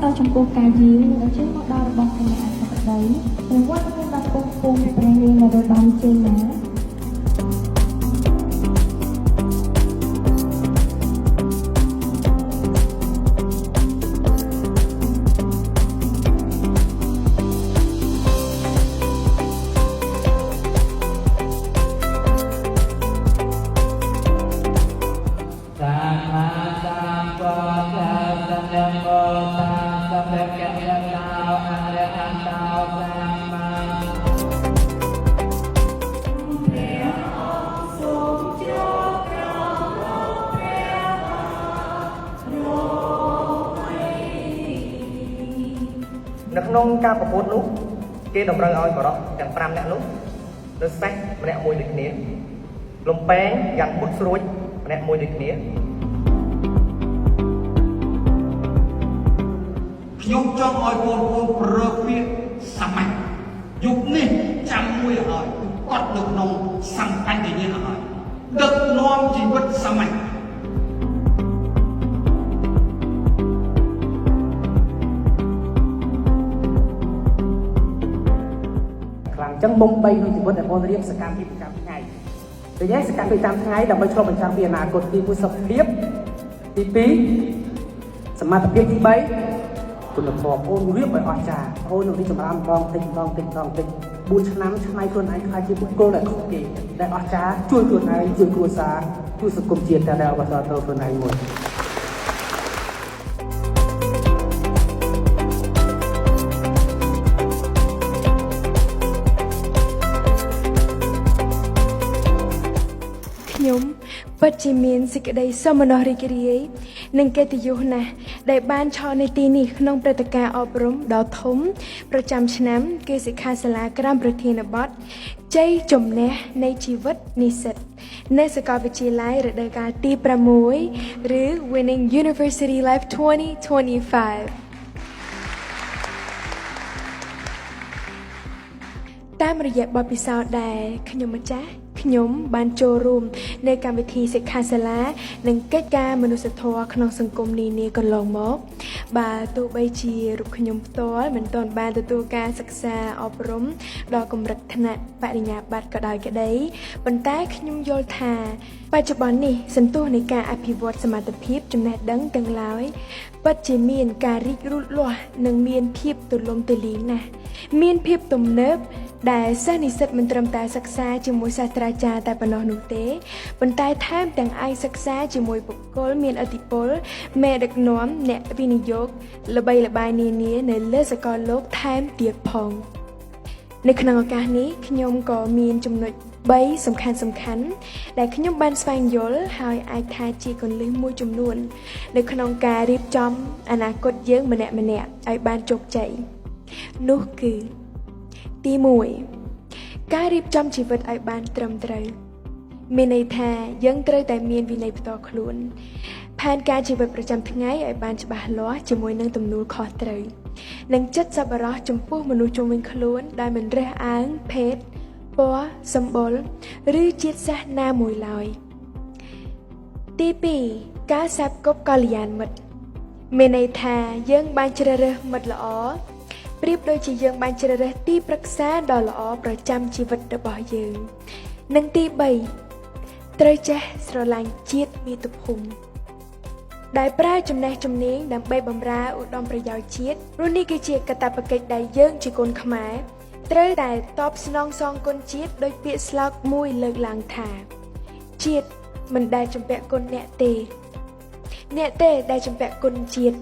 តចំពោះការយាងដែលជើងមកដល់របស់គណៈអធិបតីព្រះវត្តមានដល់ពុំពុំព្រះនាងនរោត្តមជេណានៅក្នុងការប្រកួតនោះគេតម្រូវឲ្យបរិសុទ្ធទាំង5នាក់នោះលើសេះម្នាក់មួយដូចគ្នាលំពេងយ៉ាងពុតស្រួចម្នាក់មួយដូចគ្នាខ្ញុំចង់ឲ្យបងប្អូនប្រើពាក្យសាមញ្ញយុគនេះចាំមួយឲ្យគាត់នៅក្នុងសង្កញ្ញនេះឲ្យដឹកនាំជីវិតសាមញ្ញអញ្ចឹងមុំ3ក្នុងជីវិតដែលបងរៀបសកម្មភាពប្រចាំថ្ងៃដូច្នេះសកម្មភាពប្រចាំថ្ងៃដើម្បីឆ្លុះបញ្ចាំងពីអនាគតទី1សុខភាពទី2សមត្ថភាពទី3គុណធម៌អូនរៀបឲ្យអស្ចារ្យអូននឹងរីកចម្រើនបងតិច4ឆ្នាំឆ្នៃខ្លួនឯងខ្លាចជាបុគ្គលដែលខុសគេដែលអស្ចារ្យជួយខ្លួនឯងជួយគ្រួសារជួយសង្គមជាតិតែដែលអបអរសាទរខ្លួនឯងមួយខ្ញុំពិតជាមានសេចក្តីសោមនស្សរីករាយនិងកិត្តិយសណាស់ដែលបានឈរនៅទីនេះក្នុងព្រឹត្តិការណ៍អប់រំដ៏ធំប្រចាំឆ្នាំគឺសិក្ខាសាលាក្រមប្រធានបទជ័យជំនះនៃជីវិតនិស្សិតនៅសាកលវិទ្យាល័យរដូវកាលទី6ឬ Winning University Life 2025តាមរយៈបទពិសោធន៍ដែលខ្ញុំម្ចាស់ខ្ញុំបានចូលរួមនៅកម្មវិធីសិក្ខាសាលានិងកិច្ចការមនុស្សធម៌ក្នុងសង្គមនានាកន្លងមកបាទទោះបីជារូបខ្ញុំផ្ទាល់មិនទាន់បានទទួលការសិក្សាអប់រំដល់កម្រិតថ្នាក់បរិញ្ញាបត្រក៏ដោយក្តីប៉ុន្តែខ្ញុំយល់ថាបច្ចុប្បន្ននេះសន្ទុះនៃការអភិវឌ្ឍសមត្ថភាពចំណេះដឹងទាំងឡាយពិតជាមានការរីករូតលាស់និងមានភាពទូលំទូលាយណាស់មានភាពទំនើបដែលសិស្សនិស្សិតមិនត្រឹមតែសិក្សាជាមួយសាស្ត្រាចារ្យតែប៉ុណ្ណោះនោះទេប៉ុន្តែថែមទាំងអាចសិក្សាជាមួយបុគ្គលមានឥទ្ធិពលមេដឹកនាំអ្នកវិនិយោគល្បីល្បាញនានានៅលើសកលលោកថែមទៀតផងនៅក្នុងឱកាសនេះខ្ញុំក៏មានចំណុច3សំខាន់ដែលខ្ញុំបានស្វែងយល់ហើយអាចថាជាគន្លឹះមួយចំនួននៅក្នុងការរៀបចំអនាគតយើងម្នាក់ៗឲ្យបានជោគជ័យនោះគឺទី1ការរៀបចំជីវិតឲ្យបានត្រឹមត្រូវមានន័យថាយើងត្រូវតែមានវិន័យផ្ទាល់ខ្លួនផែនការជីវិតប្រចាំថ្ងៃឲ្យបានច្បាស់លាស់ជាមួយនឹងទំនួលខុសត្រូវនិងចិត្តសប្បុរសចំពោះមនុស្សជុំវិញខ្លួនដែលមិនរើសអើងភេទពណ៌សម្បុរឬជាតិសាសន៍ណាមួយឡើយទី2ការសាបគប់កល្យានមិត្តមានន័យថាយើងបានជ្រើសរើសមិត្តល្អប្រៀបដូចជាយើងបានជ្រើសរើសទីប្រឹក្សាដ៏ល្អប្រចាំជីវិតរបស់យើងនិងទី3ត្រូវចេះស្រឡាញ់ជាតិមាតុភូមិដែលប្រើចំណេះជំនាញដើម្បីបម្រើឧត្តមប្រយោជន៍ជាតិព្រោះនេះគឺជាកាតព្វកិច្ចដែលយើងជាកូនខ្មែរត្រូវតែតបស្នងសងគុណជាតិដោយពាក្យស្លោកមួយលើកឡើងថាជាតិមិនដែលជំពាក់គុណអ្នកទេដែលជំពាក់គុណជាតិ